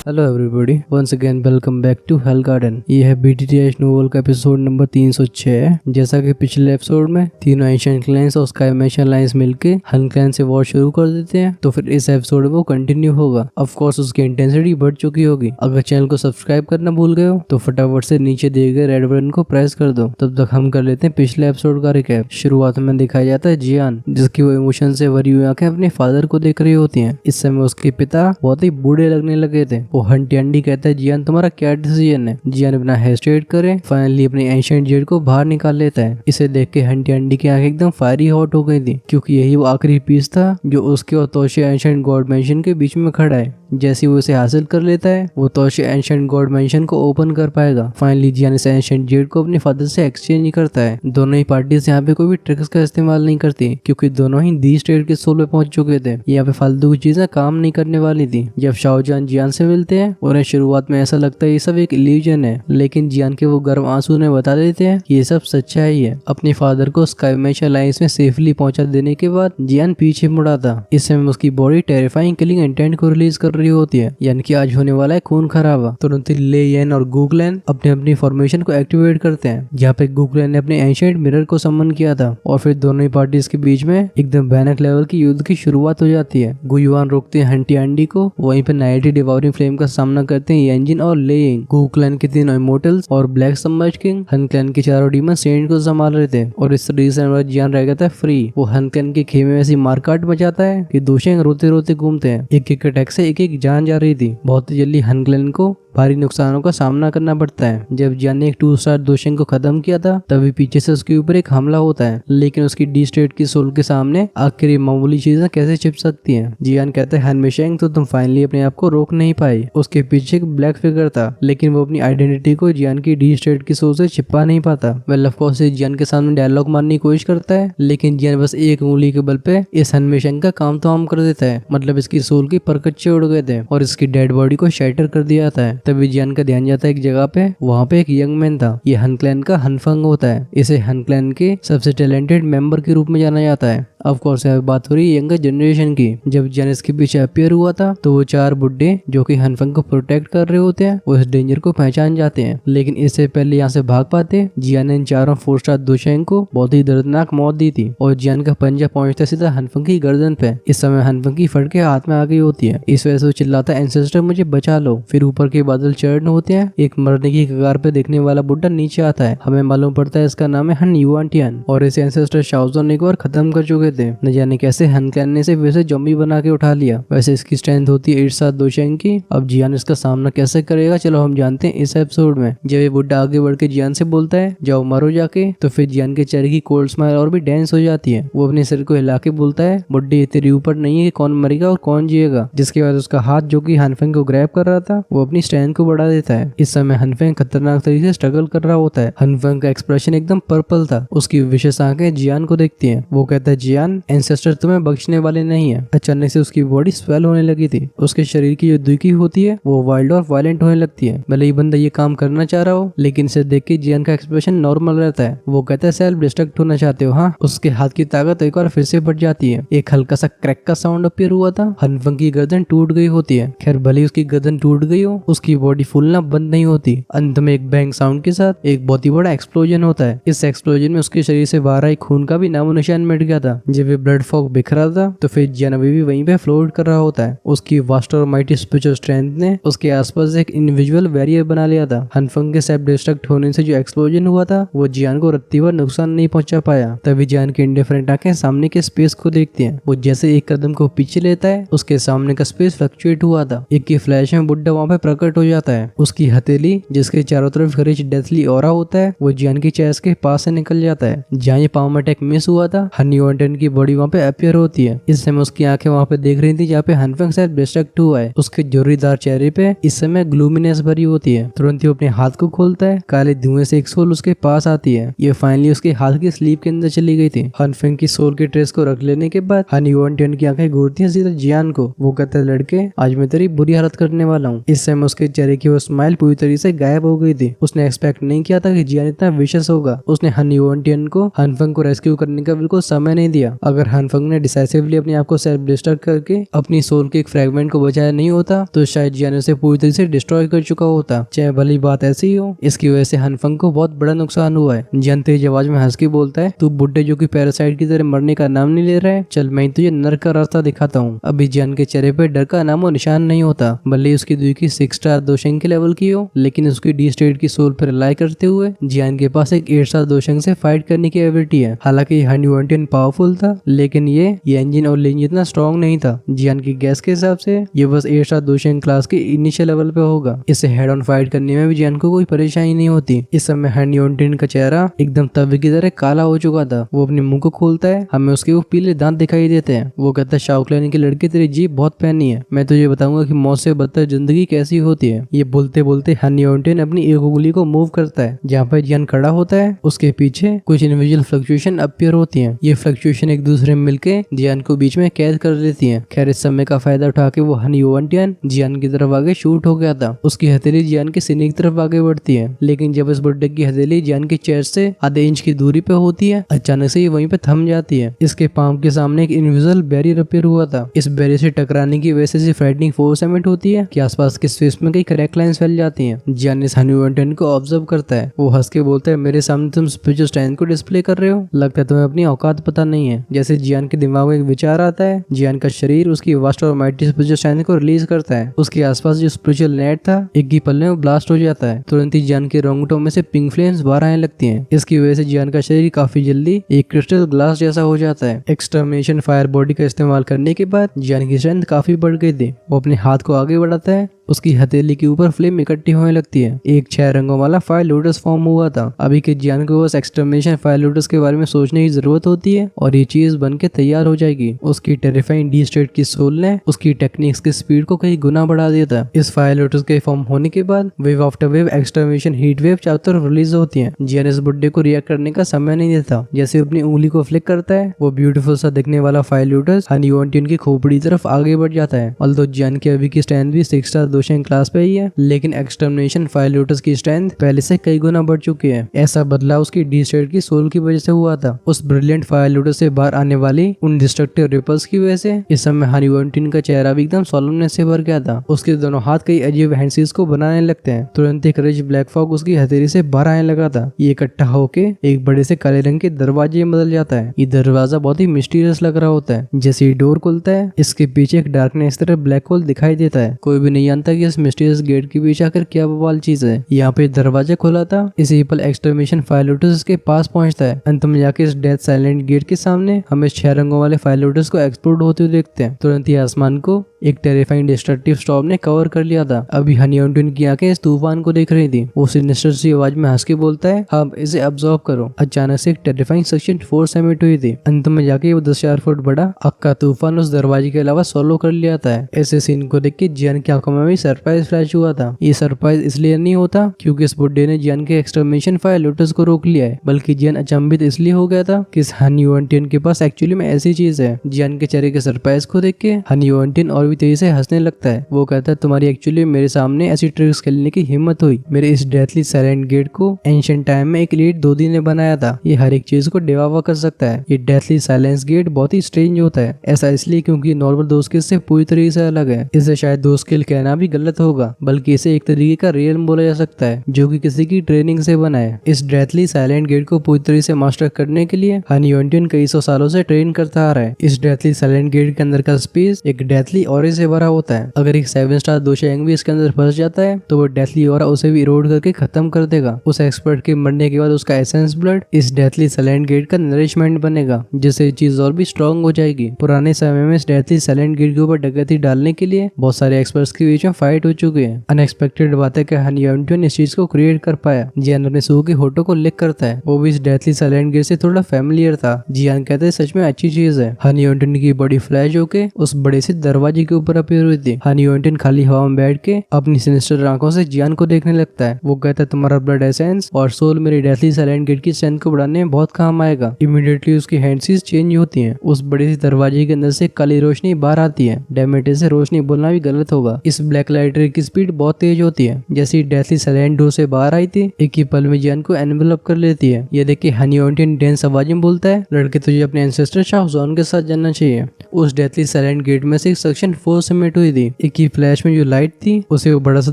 Hello everybody, once again welcome back to hell garden. ये है BTTH novel का episode number 306 है। जैसा कि पिछले एपिसोड में तीनों एंशिएंट क्लैंस और स्काई मैशन लाइंस मिलके हन क्लैन से वॉर शुरू कर देते हैं, तो फिर इस एपिसोड में वो कंटिन्यू होगा। ऑफ कोर्स उसकी इंटेंसिटी बढ़ चुकी होगी। अगर चैनल को सब्सक्राइब करना भूल गए हो तो फटाफट से नीचे दिए गए रेड बटन को प्रेस कर दो। तब तक हम कर लेते हैं पिछले एपिसोड का रिकैप। शुरुआत में दिखाया जाता है जियान, जिसकी वो इमोशन से भरी हुई आंखें अपने फादर को देख रही होती हैं। इस समय उसके पिता बहुत ही बूढ़े लगने लगे थे। वो हंटी अंडी कहता है, जियान तुम्हारा क्या डिसीजन है। जियान बिना हेजिटेट करे फाइनली अपनी एंशिएंट जेड को बाहर निकाल लेता है। इसे देख के हंटी अंडी की आंखें एकदम फायरी हॉट हो गई थी, क्योंकि यही वो आखिरी पीस था जो उसके और तोशे एंशिएंट गॉड मैंशन के बीच में खड़ा है। जैसे वो इसे हासिल कर लेता है, वो तोशे एंशिएंट गॉड मैंशन को ओपन कर पाएगा। फाइनली जियान इस एंशिएंट जेड को अपने फादर से एक्सचेंज करता है। दोनों ही पार्टीज यहाँ पे कोई भी ट्रिक्स का इस्तेमाल नहीं करती, क्योंकि दोनों ही दी स्टेट के सोल पे पहुंच चुके थे। यहाँ पे फालतू की चीजें काम नहीं करने वाली थी। जब शाओजान जियान से मिलते हैं, उन्हें शुरुआत में ऐसा लगता है ये सब एक इल्यूजन है, लेकिन जियान के वो गर्म आंसू ने बता देते हैं कि ये सब सच्चाई है। अपने फादर को स्काई मैश अलायंस में सेफली पहुंचा देने के बाद जियान पीछे मुड़ा था। इस समय उसकी बॉडी टेरिफाइंग किलिंग इंटेंट को रिलीज कर रही होती है, यानी कि आज होने वाला है खून खराबा। तुरंत ही ले येन और गुगलैन अपने अपनी फॉर्मेशन को एक्टिवेट करते हैं। यहाँ पे गुगलैन ने अपने एंशिएंट मिरर को समन किया था, और फिर दोनों ही पार्टीज के बीच में एकदम भयानक लेवल की युद्ध की शुरुआत हो जाती है। गुयुआन रोकते हैं हंटी अंडी को, वहीं पे नाइटी डिवाउरिंग फ्लेम का सामना करते हैं येंजिन और लेइंग। गु क्लैन के तीनों इमोर्टल्स और ब्लैक सबमर्ज किंग हन क्लैन के चारों डीमन सेंट को संभाल रहे थे, और इस तरीके से जियान रह गया था फ्री। वो हन क्लैन के खेमे में ऐसी मारकाट मचाता है कि दोशेंग रोते रोते घूमते हैं। एक एक अटैक से एक एक जान जा रही थी। बहुत ही जल्दी हन क्लैन को भारी नुकसानों का सामना करना पड़ता है। जब जियान ने एक 2 स्टार दोशेंग को खत्म किया था, तभी पीछे से उसके ऊपर एक हमला होता है, लेकिन उसकी डी स्टेट की सोल के सामने आखिर ये मामूली चीजें कैसे छिप सकती हैं। जियान कहते हैं, हनमेशेंग तो तुम फाइनली अपने आप को रोक नहीं पाई। उसके पीछे एक ब्लैक फिगर था, लेकिन वो अपनी आइडेंटिटी को जियान की डी स्टेट की सोल से छिपा नहीं पाता। वेल ऑफ कोर्स जियान के सामने डायलॉग मारने की कोशिश करता है, लेकिन जियान बस एक उंगली के बल पे इस हनमेशेंग का काम तमाम कर देता है। मतलब इसकी सोल की परकच्चे उड़ गए थे और इसकी डेड बॉडी को शैटर कर दिया जाता है। तभी जियान का ध्यान जाता है एक जगह पे, वहाँ पे एक यंग मैन था। ये हन क्लैन का हनफंग होता है। इसे हन क्लैन के सबसे टैलेंटेड मेंबर के रूप में जाना जाता है। ऑफ कोर्स यहाँ बात हो रही है यंगर जनरेशन की। जब जियान इसके पीछे अपीयर हुआ था, तो वो 4 बुड्ढे जो कि हनफंग को प्रोटेक्ट कर रहे होते हैं, वो इस डेंजर को पहचान जाते हैं। लेकिन इससे पहले यहाँ से भाग पाते, जियान ने इन चारों 4 स्टार दोशेंग को बहुत ही दर्दनाक मौत दी थी, और जियान का पंजा पहुंचता सीधा हनफंग की गर्दन पे। इस समय हनफंग की फटके हाथ में आ गई होती है। इस वजह से वो चिल्लाता है, एंसेस्टर मुझे बचा लो। फिर ऊपर के बादल चढ़ होते हैं। एक मरने की कगार पे देखने वाला बुड्ढा नीचे आता है। हमें मालूम पड़ता है इसका नाम है हन युआनटियान, और इसे एंसेस्टर शाओजोन एक बार खत्म कर चुके थे। न जाने कैसे हन क्लैन ने इसे वैसे ज़ॉम्बी बना के उठा लिया। वैसे इसकी स्ट्रेंथ होती है 8 स्टार दोशेंग की। अब जियान इसका सामना कैसे करेगा, चलो हम जानते हैं इस एपिसोड में। जब ये बुड्ढा आगे बढ़ के जियान से बोलता है, जाओ मरो जाके, तो फिर जियान के चेहरे की कोल्ड स्माइल और भी डांस हो जाती है। वो अपने सिर को हिला के बोलता है, बुड्ढे तेरे ऊपर नहीं है कि कौन मरेगा और कौन जिएगा। जिसके बाद उसका हाथ जो कि हनफेंग को ग्रैब कर रहा था, वो अपनी स्ट्रेंथ को बढ़ा देता है। इस समय हनफेंग खतरनाक तरीके से स्ट्रगल कर रहा होता है। हनफेंग का एक्सप्रेशन एकदम पर्पल था। उसकी विशेष आंखें जियान को देखती हैं। वो कहता है, जियान एंसेस्टर तुम्हें बख्शने वाले नहीं है। अचानक से उसकी बॉडी स्वेल होने लगी थी। उसके शरीर की जो दुखी होती है वो वाइल्ड और वायलेंट होने लगती है। भले ही बंदा ये काम करना चाह रहा हो, लेकिन इसे देख के जियान का एक्सप्रेशन नॉर्मल रहता है। वो कहता है, सेल्फ डिस्ट्रक्ट होना चाहते हो हाँ। उसके हाथ की ताकत एक बार फिर से बढ़ जाती है। एक हल्का सा क्रैक का साउंड अपीयर हुआ था। हनफेंग की गर्दन टूट गई होती है। खैर भले ही उसकी गर्दन टूट गई हो, उसकी बॉडी फूलना बंद नहीं होती। अंत में एक बैंग साउंड के साथ एक बहुत ही बड़ा एक्सप्लोजन होता है। इस एक्सप्लोजन में उसके शरीर से बाहर आई खून का भी नामो निशान मिट गया था। जब ये ब्लड फॉग बिखरा था, तो फिर जियान अभी भी वहीं पे फ्लोट कर रहा होता है। उसकी वास्ट और माइटी स्पिरिचुअल स्ट्रेंथ ने उसके आसपास एक इंडिविजुअल बैरियर बना लिया था। हनफेंग के सेल्फ डिस्ट्रक्ट होने से जो एक्सप्लोजन हुआ था, वो जियान को रत्ती भर नुकसान नहीं पहुंचा पाया। तभी जियान की इंडिफरेंट आंखें सामने के स्पेस को देखती हैं। वो जैसे एक कदम को पीछे लेता है, उसके सामने का स्पेस फ्लक्चुएट हुआ था। एक की फ्लैश में बुड्ढा वहाँ पे प्रकट हो जाता है। उसकी हथेली जिसके चारों तरफ रिच डेथली ऑरा होता है, वो जियान की चेस्ट के पास से निकल जाता है। जहाँ ये पावर अटैक मिस हुआ था, हन युआनटियान की बॉडी वहाँ पे अपीयर होती है। इस समय उसकी आंखें वहाँ पे देख रही थी जहाँ पे हनफेंग सेल्फ डिस्ट्रक्ट हुआ है। उसके जोरीदार चेहरे पे इस समय ग्लूमिनेस भरी होती है। तुरंत ही अपने हाथ को खोलता है। काले धुएं से एक सोल उसके पास आती है। ये फाइनली उसके हाथ की स्लीप के अंदर चली गई थी। हनफेंग की सोल के ट्रेस को रख लेने के बाद हन युआनटियान की आंखें घूरती हैं सीधा जियान को। वो कहता है, लड़के आज मैं तेरी बुरी हालत करने वाला हूँ। इस समय उसके चेहरे की वो स्माइल पूरी तरीके से गायब हो गई थी। उसने एक्सपेक्ट नहीं किया था कि जियान इतना विशेष होगा। उसने हन युआनटियान को हनफेंग को रेस्क्यू करने का बिल्कुल समय नहीं दिया। किया। अगर हानफंग ने डिसाइसिवली अपने आप को सेल्फ डिस्ट्रक्ट करके अपनी सोल के एक फ्रेगमेंट को बचाया नहीं होता तो शायद जियान उसे पूरी तरह से डिस्ट्रॉय कर चुका होता। चाहे भली बात ऐसी ही हो, इसकी वजह से हानफंग को बहुत बड़ा नुकसान हुआ है। जियान तेज आवाज में हंस के बोलता है, तू बुड्ढे जो कि पैरासाइट की तरह मरने का नाम नहीं ले रहा है, चल मैं तुझे नर्क का रास्ता दिखाता हूँ। अभी जियान के चेहरे पे डर का नामो निशान नहीं होता। भले उसकी दुई की 6 स्टार दोशंग के लेवल की हो, लेकिन उसकी डी स्टेट की सोल पर रिलाई करते हुए जियान के पास एक 8 स्टार दोशंग से फाइट करने की एबिलिटी है। हालांकि हन युएंटियन पावरफुल था, लेकिन ये एंजिन और लिंज इतना स्ट्रॉन्ग नहीं था। जियान की गैस के हिसाब से ये बस 8 स्टार दोशंग क्लास के इनिशियल लेवल पे होगा। इसे हेड ऑन फाइट करने में भी जियान को कोई परेशानी नहीं होती। इस समय हन युएंटियन का चेहरा एकदम तवे की तरह काला हो चुका था। वो अपने मुंह को खोलता है, हमें उसके वो पीले दांत दिखाई देते हैं। वो कहता है, शाओक्लान की लड़की तेरी जीभ बहुत पैनी है, मैं तुझे बताऊंगा कि मौत से बदतर जिंदगी कैसी होती है। ये बोलते बोलते हन युएंटियन अपनी एक उंगली को मूव करता है। जहाँ पर जियान खड़ा होता है उसके पीछे कुछ इनविजिबल फ्लक्चुएशन अपीयर होती हैं। ये फ्लक्चुएशन एक दूसरे में मिलके जियान को बीच में कैद कर देती हैं। खैर इस समय का फायदा उठा के वो हन युएंटियन जियान की तरफ आगे शूट हो गया था। उसकी हथेली जियान के सीने की तरफ आगे बढ़ती है, लेकिन जब इस बुड्ढे की हथेली जियान के चेस्ट से आधे इंच की दूरी पे होती है, अचानक से ये वहीं पे थम जाती है। इसके पांव के सामने एक इनविजिबल बैरियर अपीयर हुआ था। इस बैरियर से टकराने की वजह से फ्राइटनिंग फोर्स एमिट होती है कि आसपास के स्पेस में कई क्रैक लाइंस फैल जाती हैं। जियान इस हन युएंटियन को ऑब्जर्व करता है। वो हंस के बोलता है, मेरे सामने तुम स्पिरिचुअल स्ट्रेंथ को डिस्प्ले कर रहे हो, लगता है तुम्हें अपनी औकात पता नहीं है। जैसे जियान के दिमाग में एक विचार आता है, जियान का शरीर उसकी वास्ट और माइटी स्पिरिचुअल स्ट्रेंथ को रिलीज करता है। उसके आसपास जो स्पिरिचुअल नेट था एक ही पल में ब्लास्ट हो जाता है। तुरंत ही जियान के रोंगटों में से पिंक फ्लेम्स बाहर आने लगती हैं। इसकी वजह से जियान का शरीर काफी जल्दी एक क्रिस्टल ग्लास जैसा हो जाता है। एक्सटर्मिनेशन फायर बॉडी का इस्तेमाल करने के बाद जियान की स्ट्रेंथ काफी बढ़ गई थी। वो अपने हाथ को आगे बढ़ाता है, उसकी हथेली के ऊपर फ्लेम इकट्ठी होने लगती है। एक 6 रंगों वाला फायर लोटस फॉर्म हुआ था। अभी के जियान को बस एक्सटर्मिनेशन फायर लोटस के बारे में सोचने की जरूरत होती है और ये चीज बन के तैयार हो जाएगी। उसकी टेरिफाइंग डी स्टेट की सोल ने उसकी टेक्निक्स की स्पीड को कई गुना बढ़ा दिया था। इस फायर लोटस के फॉर्म होने के बाद wave after wave extermination heat wave चारों तरफ रिलीज होती है। जियान इस बुड्ढे को रिएक्ट करने का समय नहीं देता। जैसे अपनी उंगली को फ्लिक करता है, वो ब्यूटीफुल सा दिखने वाला फायर लोटस हन युएंटियन की खोपड़ी तरफ आगे बढ़ जाता है। ऑल्दो जियान की अभी की स्ट्रेंथ भी 6 स्टार दोशंग क्लास पे है, लेकिन एक्सटर्मिनेशन फायर लोटस की स्ट्रेंथ पहले से कई गुना बढ़ चुकी है। ऐसा बदलाव उसकी डी स्टेट की सोल की वजह से हुआ था। उस ब्रिलियंट फायर लोटस से बाहर आने वाली उन डिस्ट्रक्टिव रिपल्स की वजह से इस समय हन युएंटियन का चेहरा भी एकदम सोलमनेस से भर गया था। उसके दोनों हाथ कई अजीब हैंडसीज को बनाने लगते हैं। तुरंत एक रिच ब्लैक फॉग उसकी हथेली से बाहर आने लगा था। ये इकट्ठा होके एक बड़े से काले रंग के दरवाजे में बदल जाता है। ये दरवाजा बहुत ही मिस्टीरियस लग रहा होता है। जैसे ही डोर खुलता है, इसके पीछे एक डार्कनेस तरह ब्लैक होल दिखाई देता है। कोई भी नहीं जानता कि इस मिस्टीरियस गेट के पीछे आकर क्या बवाल चीज है। यहाँ पे दरवाजा खुला था। इसी पल एक्सटर्मिनेशन फायर लोटस इसके पास पहुंचता है। अंत में जाके इस डेथ साइलेंट गेट के सामने हमें 6 रंगों वाले फायर लोटस को एक्सप्लोड होते हुए देखते हैं। तुरंत ही आसमान को एक टेरिफाइंग डिस्ट्रक्टिव स्टॉर्म ने कवर कर लिया था। अभी हन युएंटियन की आंखें इस तूफान को देख रही थी। वो सिनिस्टर सी आवाज में हंस के बोलता है, हाँ इसे ऑब्जर्व करो। अचानक से एक टेरिफाइंग सेक्शन फोर्स एमिट हुई थी। अंत में जाके वो 10,000 फुट बड़ा अक्का तूफान उस दरवाजे के अलावा सोलो कर लिया था। ऐसे सीन को देख के जियान की आंखों में भी सरप्राइज फ्लैश हुआ था। ये सरप्राइज इसलिए नहीं होता क्योंकि इस बुड्ढे ने जियान के एक्सटर्मिनेशन फायर लोटस को रोक लिया है, बल्कि जियान अचंभित इसलिए हो गया था कि इस हन युएंटियन के पास एक्चुअली में ऐसी चीज है। जियान के चेहरे के सरप्राइज को देख के हन युएंटियन और भी तेजी से हंसने लगता है। वो कहता है, तुम्हारी एक्चुअली मेरे सामने ऐसी ट्रिक्स खेलने की हिम्मत हुई। मेरे इस डेथली साइलेंट गेट को एंशिएंट टाइम में एक लीड दोदी ने बनाया था। ये हर एक चीज को डिवावा कर सकता है। ये डेथली साइलेंस गेट बहुत ही स्ट्रेंज होता है। ऐसा इसलिए क्योंकि नॉर्मल दो स्किल से पूरी तरीके से अलग है। इसे शायद दो स्किल कहना भी गलत होगा, बल्कि इसे एक तरीके का रियल्म बोला जा सकता है जो कि किसी की ट्रेनिंग से बना है। इस डेथली साइलेंट गेट को पूरी तरह से मास्टर करने के लिए हन युएंटियन कई सौ सालों से ट्रेन करता आ रहा है। इस डेथली साइलेंट गेट के अंदर का स्पेस एक डेथली ऑरा से भरा होता है। अगर एक 7 स्टार दोशंग भी इसके अंदर फंस जाता है तो वो डेथली ऑरा उसे भी इरोड करके खत्म कर देगा। उस एक्सपर्ट के मरने के बाद उसका एसेंस ब्लड इस डेथली साइलेंट गेट का नरिशमेंट बनेगा, जिससे चीज और भी स्ट्रॉन्ग हो जाएगी। पुराने समय में इस डेथली साइलेंट गेट के ऊपर डकैती डालने के लिए बहुत सारे एक्सपर्ट्स के बीच में फाइट हो चुके हैं। अनएक्सपेक्टेड बात है कि हन युएंटियन इस चीज को क्रिएट कर पाया। जियान अपने सू के होटो को लिख करता है। वो भी इस डेथली साइलेंट गेट से थोड़ा फैमिलियर था। जियान कहते हैं सच में अच्छी चीज है। हन युएंटियन की बॉडी फ्लैश होके उस बड़े से दरवाजे के ऊपर अपीयर हुई थी। हन युएंटियन खाली हवा में बैठ के अपनी सिनिस्टर आंखों से जियान को देखने लगता है। वो कहता है, तुम्हारा ब्लड एसेंस और सोल मेरी डेथली साइलेंट गेट की स्ट्रेंथ को बढ़ाने में बहुत काम आएगा। इमीडिएटली उसकी हैंडसीज चेंज होती हैं। उस बड़े से दरवाजे के अंदर से काली रोशनी बाहर आती है। डेमेटे से रोशनी बोलना भी गलत होगा। इस ब्लैक ब्लैक लाइट रे की स्पीड बहुत तेज होती है। जैसे ही डेथली साइलेंट डोर से बाहर आई थी, एक ही पल में जियान को एनवेलप कर लेती है। ये देख के हनी ऑन्टियन डेंस आवाज में बोलता है, लड़के तुझे अपने एंसेस्टर शाहजहान के साथ जाना चाहिए। उस डेथली साइलेंट गेट में से एक सेक्शन 4 सबमिट हुई थी। एक ही फ्लैश में जो लाइट थी उसे वो बड़ा सा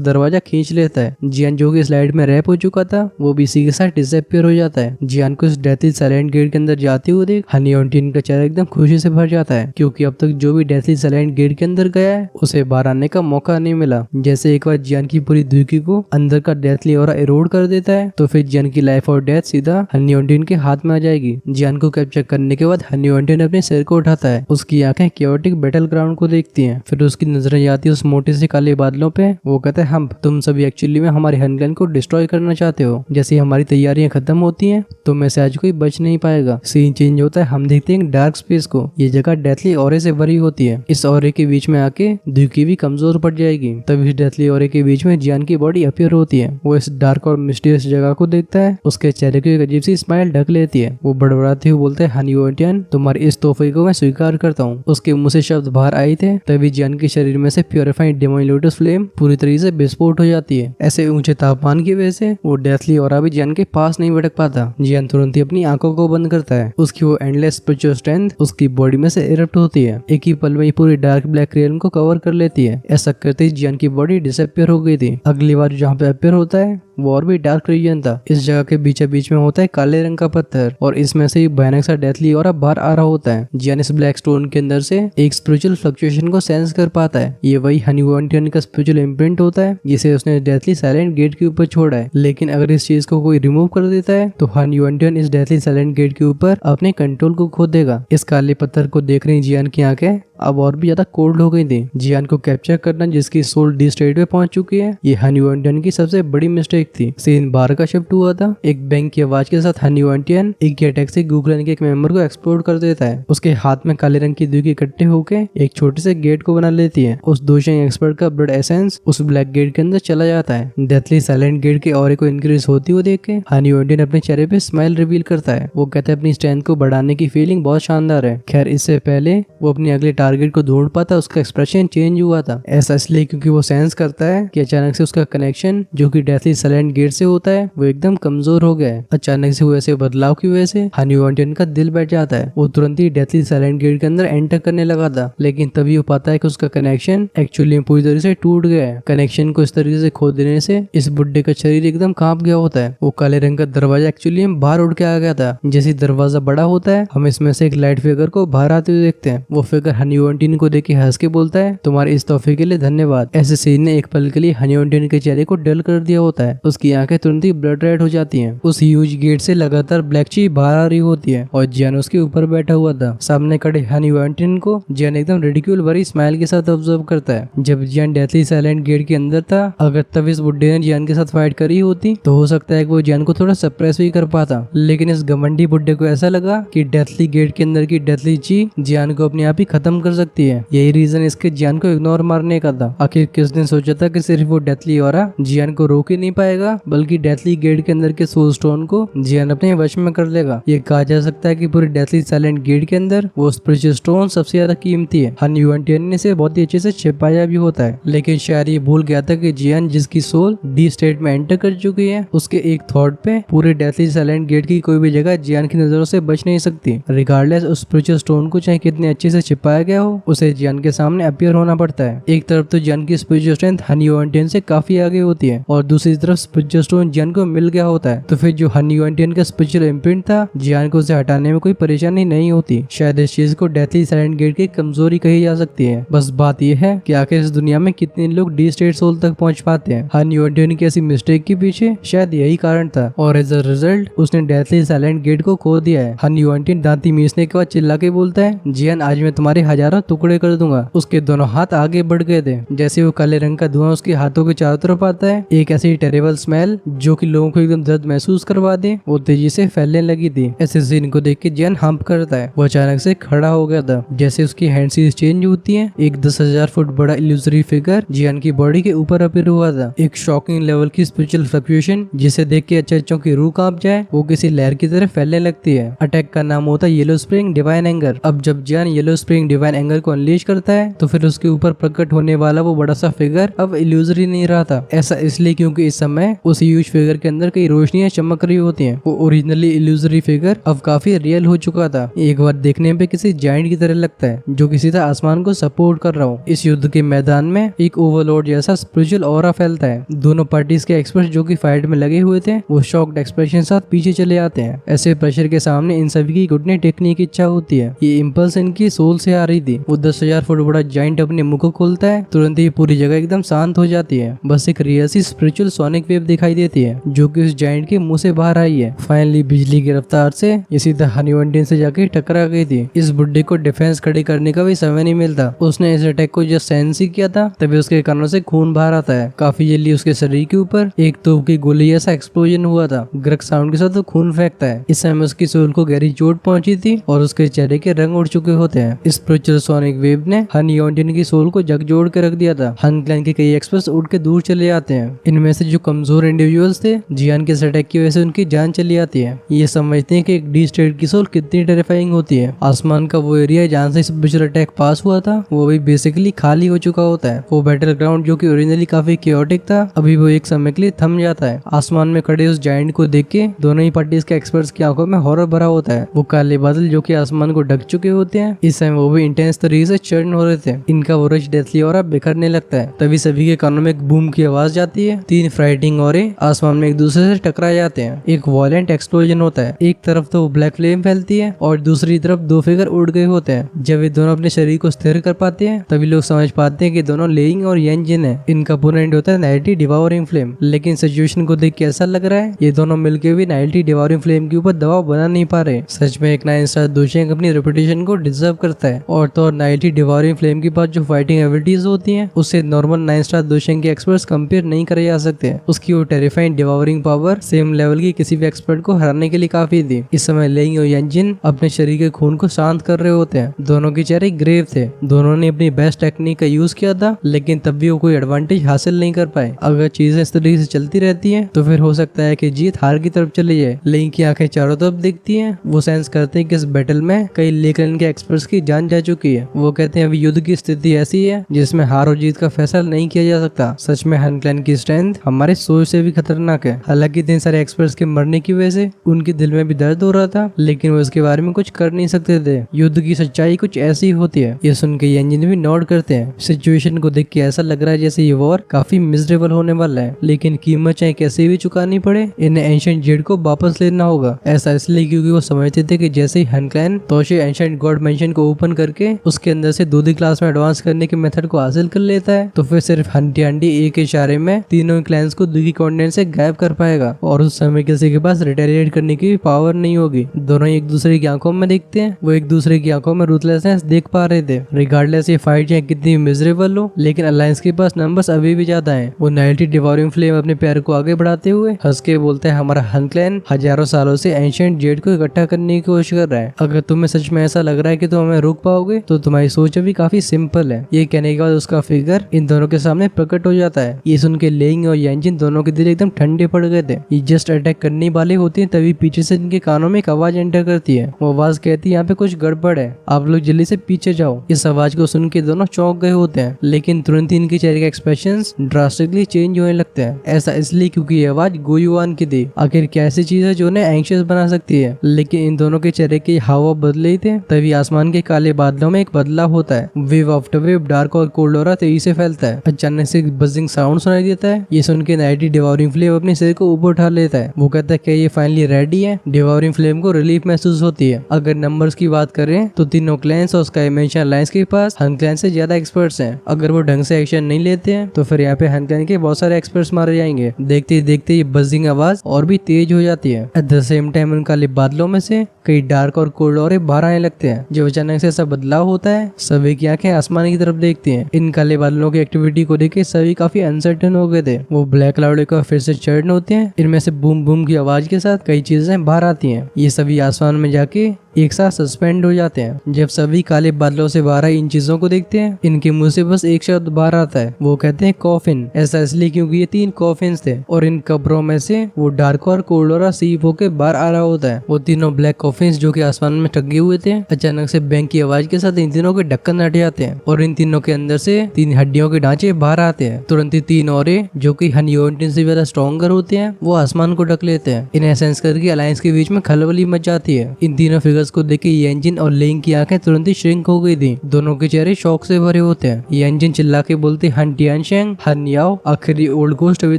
दरवाजा खींच लेता है। जियान जो कि स्लाइड में रैप हो चुका था वो भी इसी के साथ डिसअपीयर हो जाता है। जियान को इस डेथली साइलेंट गेट के अंदर जाते हुए देख हनी ऑन्टियन का चेहरा एकदम खुशी से भर जाता है, क्योंकि अब तक जो भी डेथली साइलेंट गेट के अंदर गया है उसे बाहर आने का मौका नहीं मिला। जैसे एक बार जियान की पूरी दुखी को अंदर का डेथली ऑरा इरोड कर देता है तो फिर जियान की लाइफ और डेथ सीधा हनी ऑन्टियन के हाथ में आ जाएगी। जियान को कैप्चर करने के बाद हनी ऑन्टियन अपने सिर को उठाता है। उसकी आंखें क्योटिक बैटल ग्राउंड को देखती हैं। फिर उसकी नजरें जाती है उस मोटे से काले बादलों पे। वो कहता है, हम तुम सभी एक्चुअली में हमारे हनगन को डिस्ट्रॉय करना चाहते हो। जैसे हमारी तैयारियां खत्म होती हैं तो में से आज कोई बच नहीं पाएगा। सीन चेंज होता है, हम देखते हैं डार्क स्पेस को। ये जगह डेथली ऑरे से भरी होती है। इस ऑरे के बीच में आके दुखी भी कमजोर पड़ जाएगी। तब इस डेथली ऑरे के बीच में जियान की बॉडी अपीयर होती है। वो इस डार्क और मिस्टीरियस जगह को देखता है। उसके चेहरे की एक अजीब सी स्माइल ढक लेती है। वो बड़बड़ाते हुए बोलता है, हनी ऑन्टियन तुम्हारे इस तोहफे को मैं स्वीकार करता हूँ। उसके मुंह से शब्द बाहर आए थे तभी जियान के शरीर में से प्योरीफाइड डेमोन लोटस फ्लेम पूरी तरीके से विस्फोट हो जाती है। ऐसे ऊंचे तापमान की वजह से वो डेथली ऑरा भी जियान के पास नहीं भटक पाता। जियान तुरंत ही अपनी आंखों को बंद करता है। उसकी वो एंडलेस स्पिरिचुअल स्ट्रेंथ उसकी बॉडी में से इरप्ट होती है। एक ही पल में ही पूरी डार्क ब्लैक रियल्म को कवर कर लेती है। ऐसा करते ही जियान की बॉडी डिसअपीयर हो गई थी। अगली बार जहाँ पे अपीयर होता है वो और भी डार्क रीजन था। इस जगह के बीच में होता है काले रंग का पत्थर और इसमें से भयानक सा डेथली ऑरा बाहर आ रहा होता है। जियान इस ब्लैक स्टोन के अंदर से एक स्पिरिचुअल फ्लक्चुएशन को सेंस कर पाता है। ये वही हनी ऑन्टियन का स्पिरिचुअल इम्प्रिंट होता है जिसे उसने डेथली साइलेंट गेट के ऊपर छोड़ा है। लेकिन अगर इस चीज को कोई रिमूव कर देता है तो हनी ऑन्टियन इस डेथली साइलेंट गेट के ऊपर अपने कंट्रोल को खो देगा। इस काले पत्थर को देख रही जियान की आंखें अब और भी ज्यादा कोल्ड हो गई थी। जियान को कैप्चर करना जिसकी सोल डी स्टेट पे पहुंच चुकी है, ये हनी ऑन्टियन की सबसे बड़ी मिस्टेक थी। सीन 12 का शिफ्ट हुआ था। एक बैंक की आवाज के साथ हनी ऑन्टियन एक अटैक से गूगल के एक मेंबर को एक्सप्लोड कर देता है। उसके हाथ में काले रंग की दुखी इकट्ठे होकर एक छोटे से गेट को बना लेती है। उस दोषी एक्सपर्ट का ब्लड एसेंस उस ब्लैक गेट के अंदर चला जाता है। डेथली साइलेंट गेट के ऑरे को इंक्रीज होती हुई देख के हनी ऑन्टियन अपने चेहरे पे स्माइल रिवील करता है। वो कहता है अपनी स्ट्रेंथ को बढ़ाने की फीलिंग बहुत शानदार है। खैर इससे पहले वो अपने अगले टारगेट को ढूंढ पाता उसका एक्सप्रेशन चेंज हुआ था। ऐसा इसलिए क्योंकि वो सेंस करता है कि अचानक से उसका कनेक्शन जो कि डेथली साइलेंट गेट से होता है वो एकदम कमजोर हो गया है। अचानक से हुए ऐसे बदलाव की वजह से हनी ऑन्टियन का दिल बैठ जाता है। वो तुरंत ही डेथली साइलेंट गेट के अंदर एंटर करने लगा था, लेकिन तभी वो पाता है कि उसका कनेक्शन एक्चुअली पूरी तरह से टूट गया है। कनेक्शन को इस तरीके से खो देने से इस बुड्ढे का शरीर एकदम कांप गया होता है। वो काले रंग का दरवाजा एक्चुअली बाहर उड़ के आ गया था। जैसे दरवाजा बड़ा होता है हम इसमें से एक लाइट फिगर को बाहर आते हुए देखते हैं। वो फिगर हनी ऑन्टियन को देख के हंस के बोलता है, तुम्हारे इस तोहफे के लिए धन्यवाद। ऐसे सीन ने एक पल के लिए हनी ऑन्टियन के चेहरे को डल कर दिया होता है। उसकी आंखें तुरंत ही ब्लड रेड हो जाती हैं। उस ह्यूज गेट से लगातार ब्लैक ची बाहर आ रही होती है और जियान उसके ऊपर बैठा हुआ था। सामने खड़े हनी ऑन्टियन को जियान एकदम रिडिक्यूल भरी स्माइल के साथ ऑब्जर्व करता है। जब जियान डेथली साइलेंट गेट के अंदर था, अगर तब इस बुड्ढे ने जियान के साथ फाइट करी होती तो हो सकता है कि वो जियान को थोड़ा सप्रेस भी कर पाता, लेकिन इस घमंडी बुड्ढे को ऐसा लगा कि डेथली गेट के अंदर की डेथली ची जियान को अपने आप ही खत्म कर सकती है। यही रीजन इसके जियान को इग्नोर मारने का था। आखिर किसने सोचा था कि सिर्फ वो डेथली ऑरा जियान को रोक ही नहीं पाएगा बल्कि डेथली गेट के अंदर के सोल स्टोन को जियान अपने वश में कर लेगा। ये कहा जा सकता है कि पूरी डेथली साइलेंट गेट के अंदर वो स्पिरिचुअल स्टोन सबसे ज्यादा कीमती है। हनी ऑन्टियन ने इसे बहुत ही अच्छे से छिपाया भी होता है, लेकिन शायद ये भूल गया था कि जियान जिसकी सोल डी स्टेट में एंटर कर चुकी है उसके एक थॉट पे पूरे डेथली साइलेंट गेट की कोई भी जगह जियान की नजरों से बच नहीं सकती। रिगार्डलेस उस स्पिरिचुअल स्टोन को चाहे कितने अच्छे से छिपाया गया हो उसे जियान के सामने अपीयर होना पड़ता है। एक तरफ तो जियान की स्पिरिचुअल स्ट्रेंथ हनी ऑन्टियन से काफी आगे होती है और दूसरी तरफ स्पिरिचुअल स्टोन जियान को मिल गया होता है, तो फिर जो हनी ऑन्टियन का स्पिरिचुअल इम्प्रिंट था जियान को उसे हटाने में कोई परेशानी नहीं होती। शायद इस चीज को डेथली साइलेंट गेट की कमजोरी कही जा सकती है। बस बात यह है कि आखिर इस दुनिया में कितने लोग डी स्टेट सोल तक पहुंच पाते हैं। हनी ऑन्टियन की ऐसी मिस्टेक के पीछे शायद यही कारण था और एज अ रिजल्ट उसने डेथली साइलेंट गेट को खो दिया है। हनी ऑन्टियन दांती मीसने के बाद चिल्ला के बोलता है, जियान आज मैं तुम्हारे हजारों टुकड़े कर दूंगा। उसके दोनों हाथ आगे बढ़ गए थे। जैसे वो काले रंग का धुआं उसके हाथों के चारों तरफ आता है, एक ऐसी टेरेबल फाउल स्मेल जो कि लोगों को एकदम दर्द महसूस करवा दे वो तेजी से फैलने लगी थी। ऐसे सीन को देख के जियान हम्प करता है। वो अचानक से खड़ा हो गया था। जैसे उसकी हैंड सीज चेंज होती है, एक 10,000 फुट बड़ा इल्यूजरी फिगर जियान की बॉडी के ऊपर अपीयर हुआ था। एक शॉकिंग लेवल की स्पिरिचुअल फ्लक्चुएशन जिसे देख के अच्छों की रूह कांप जाए वो किसी लहर की तरह फैलने लगती है। अटैक का नाम होता है येलो स्प्रिंग डिवाइन एंगर। अब जब जियान येलो स्प्रिंग डिवाइन एंगर को अनलीश करता है तो फिर उसके ऊपर प्रकट होने वाला वो बड़ा सा फिगर अब इल्यूजरी नहीं रहा था। ऐसा इसलिए क्योंकि इस समय उस ह्यूज फिगर के अंदर कई रोशनियां चमक रही होती हैं। वो ओरिजिनली इल्यूजरी फिगर अब काफी रियल हो चुका था। एक बार देखने पे किसी जायंट की तरह लगता है जो कि सीधा आसमान को सपोर्ट कर रहा हो। इस युद्ध के मैदान में एक ओवरलोड जैसा स्पिरिचुअल ऑरा फैलता है। दोनों पार्टीज के एक्सपर्ट्स जो कि फाइट में लगे हुए थे वो शॉक्ड एक्सप्रेशन साथ पीछे चले आते हैं। ऐसे प्रेशर के सामने इन सभी की घुटने टेकने की इच्छा होती है। ये इम्पल्स इनकी सोल से आ रही थी। वो 10,000 फुट बड़ा जायंट अपने मुंह को खोलता है, तुरंत ही पूरी जगह एकदम शांत हो जाती है। बस एक रियल सी स्पिरिचुअल सोनिक वेव दिखाई देती है जो कि उस जायंट के मुंह से बाहर आई है। फाइनली बिजली की रफ्तार से ये सीधा हनीवंटिन से जाके टकरा गई थी। इस बुड्ढे को डिफेंस खड़ी करने का भी समय नहीं मिलता। उसने इस अटैक को जस्ट सेंस ही किया था तभी उसके कानों से खून बाहर आता है। काफी जल्दी उसके शरीर के ऊपर एक तोप की गोली जैसा एक्सप्लोजन हुआ था। ग्रक साउंड के साथ वो खून फेंकता है। इस समय उसकी सोल को गहरी चोट पहुंची थी और उसके चेहरे के रंग उड़ चुके होते हैं। इस स्पिरिचुअल सोनिक वेव ने हन योंटिन की सोल को झकझोर के रख दिया था। हन क्लैन के कई एक्सपर्ट्स उड़ के दूर चले जाते हैं। इनमें से जो कमजोर इंडिविजुअल्स थे जियान के अटैक की वजह से उनकी जान चली जाती है। ये समझते हैं कि एक डी स्टेट की सोल कितनी टेरिफाइंग होती है। आसमान का वो एरिया जहाँ से स्पिरिचुअल अटैक पास हुआ था वो भी बेसिकली खाली हो चुका होता है। वो बैटल ग्राउंड जो कि ओरिजिनली काफी क्योटिक था अभी वो एक समय के लिए थम जाता है। आसमान में खड़े उस जायंट को देख के दोनों ही पार्टीज के एक्सपर्ट्स की आंखों में हॉरर भरा होता है। वो काले बादल जो कि आसमान को ढक चुके होते हैं इस समय वो भी इंटेंस तरीके से चर्न हो रहे थे। इनका वो रच डेथली ऑरा बिखरने लगता है। तभी सभी के कानों में एक बूम की आवाज जाती है। 3 फ्राइटिंग औरे आसमान में एक दूसरे से टकरा जाते हैं। एक वायलेंट एक्सप्लोजन होता है। एक तरफ तो ब्लैक फ्लेम फैलती है और दूसरी तरफ 2 फिगर उड़ गए होते हैं। जब ये दोनों अपने शरीर को स्थिर कर पाते हैं तभी लोग समझ पाते हैं कि दोनों लेइंग और यंजिन है। इनका अपोनेंट होता है नाइटी डिवावरिंग फ्लेम। लेकिन सिचुएशन को देख के ऐसा लग रहा है ये दोनों मिलकर भी नाइटी डिवावरिंग फ्लेम के ऊपर दबाव बना नहीं पा रहे। सच में एक 9 स्टार दोशेंग अपनी रेपुटेशन को डिजर्व करता है। और तो नाइटी डिवावरिंग फ्लेम के पास जो फाइटिंग एबिलिटीज होती हैं उससे नॉर्मल 9 स्टार दोशेंग के एक्सपर्ट्स कंपेयर नहीं करे जा सकते। उसकी वो टेरिफाइंग डिवावरिंग पावर सेम लेवल की किसी भी एक्सपर्ट को हराने के लिए काफी थी। इस समय लेइंग और यंजिन अपने शरीर के खून को शांत कर रहे होते हैं। दोनों के चेहरे ग्रेव थे। दोनों ने अपनी बेस्ट टेक्निक का यूज किया था लेकिन तब भी वो कोई एडवांटेज हासिल नहीं कर पाए। अगर चीजें इस तरीके से चलती रहती हैं तो फिर हो सकता है कि जीत हार की तरफ चली जाए। लेइंग की आंखें चारों तरफ दिखती हैं। वो सेंस करते हैं कि इस बैटल में कई लेक्लैंड के एक्सपर्ट्स की जान जा चुकी है। वो कहते हैं अभी युद्ध की स्थिति ऐसी है जिसमें हार और जीत का फैसला नहीं किया जा सकता। सच में हन क्लैन की स्ट्रेंथ हमारे सोच से भी खतरनाक है। हालांकि इतने सारे एक्सपर्ट्स के मरने की वजह से उनके दिल में भी दर्द हो रहा था लेकिन वो इसके बारे में कुछ कर नहीं सकते थे। युद्ध की सच्चाई कुछ ऐसी होती है। ये सुन के यंजिन भी नोट करते हैं। सिचुएशन को देख के ऐसा लग रहा है जैसे ये वॉर काफी मिजरेबल होने वाला है लेकिन कीमत चाहे कैसे भी चुकानी पड़े इन्हें एंशिएंट जेड को वापस लेना होगा। ऐसा इसलिए क्योंकि वो समझते थे कि जैसे ही हन क्लैन तोशे एंशिएंट गॉड मेंशन को ओपन करके उसके अंदर से दूसरी क्लास में एडवांस करने के मेथड को हासिल कर लेता है तो फिर सिर्फ हंटी अंडी एक इशारे में तीनों क्लैंस को दूसरी कॉन्टिनेंट से गायब कर पाएगा और उस समय किसी के पास रिटेलिएट करने की पावर नहीं होगी। दोनों एक दूसरे की आंखों में देखते हैं। वो एक दूसरे की आंखों में रूथलेसनेस देख पा रहे थे। रिगार्डलेस ये फाइट चाहे कितनी मिजरेबल हो लेकिन अलायंस के पास नंबर्स अभी भी ज्यादा हैं। वो नाइटी डिवोरिंग फ्लेम अपने पैर को आगे बढ़ाते हुए हंस के बोलते हैं हमारा हन क्लैन हजारों सालों से एंशिएंट जेड को इकट्ठा करने की कोशिश कर रहा है। अगर तुम्हें सच में ऐसा लग रहा है कि तुम हमें रोक पाओगे तो तुम्हारी सोच अभी काफी सिंपल है। ये कहने के बाद उसका फिगर इन दोनों के सामने प्रकट हो जाता है। ये सुन के लेइंग और यंजिन दोनों के दिल एकदम ठंडे पड़ गए थे। ये जस्ट अटैक करने वाले होते हैं तभी पीछे से इनके कानों में एक आवाज एंटर करती है। वो आवाज कहती है यहाँ पे कुछ गड़बड़ है, आप लोग जल्दी से पीछे जाओ। इस आवाज को सुन के दोनों चौंक गए होते हैं लेकिन तुरंत ही इनके चेहरे के एक्सप्रेशंस ड्रास्टिकली चेंज होने लगते हैं। ऐसा इसलिए क्योंकि ये आवाज गोयुआन की थी। आखिर क्या ऐसी चीज है जो उन्हें एंशियस बना सकती है। लेकिन इन दोनों के चेहरे के हाव बदले ही थे तभी आसमान के काले बादलों में एक बदलाव होता है। वेव आफ्टर वेव डार्क और कोल्ड ऑरा तेजी से फैलता है। अचानक से बजिंग साउंड सुनाई देता है। ये सुन के नाइटी डिवोरिंग फ्लेम अपने सिर को ऊपर उठा लेता है। वो कहता है कि ये फाइनली रेडी है। डिवोरिंग फ्लेम को रिलीफ महसूस होती है। अगर नंबर्स की बात करें तो तीनों क्लैंस और स्काई मेंशन अलायंस के पास हन क्लैन से ज्यादा एक्सपर्ट्स हैं। अगर वो ढंग से एक्शन नहीं लेते हैं तो फिर यहाँ पे हन क्लैन के बहुत सारे एक्सपर्ट्स मारे जाएंगे। देखते ही देखते ये बजिंग आवाज और भी तेज हो जाती है। एट द सेम टाइम उन काले बादलों में से कई डार्क और कोल्ड ऑरे बाहर आने लगते हैं। जब अचानक से ऐसा बदलाव होता है सभी की आंखें आसमान की तरफ देखती हैं। इन काले बादलों की एक्टिविटी को देख के सभी काफी अनसर्टन हो गए थे। वो ब्लैक क्लाउड एक बार फिर से चर्न होते हैं। इनमें से बूम बूम की आवाज के साथ कई चीजें बाहर आती हैं। ये सभी आसमान में जाके एक साथ सस्पेंड हो जाते हैं। जब सभी काले बादलों से बाहर आई इन चीजों को देखते हैं, इनके मुंह से बस एक शब्द बाहर आता है, वो कहते हैं कॉफिन। ऐसा इसलिए क्योंकि ये 3 कॉफिन्स थे और इन कब्रों में से वो डार्क और कोल्डोरा सीप होके बाहर आ रहा होता है। वो तीनों ब्लैक कॉफिन्स जो कि आसमान में टंगे हुए थे, अचानक से बैंग की आवाज के साथ इन तीनों के ढक्कन हट जाते हैं और इन तीनों के अंदर से 3 हड्डियों के ढांचे बाहर आते हैं। तुरंत ही 3 औरे जो कि हनीओंटिन से ज्यादा स्ट्रॉन्गर होते हैं, वो आसमान को ढक लेते हैं। इन्हें सेंस करके अलायंस के बीच में खलबली मच जाती है। इन तीनों फिगर्स को देख के येंजिन और लेंग की आंखें तुरंत ही श्रिंक हो गई थी। दोनों के चेहरे शौक से भरे होते हैं। येंजिन चिल्ला के बोलते, हन टियानशेंग, हन याओ, आखिर ये ओल्ड गोस्ट अभी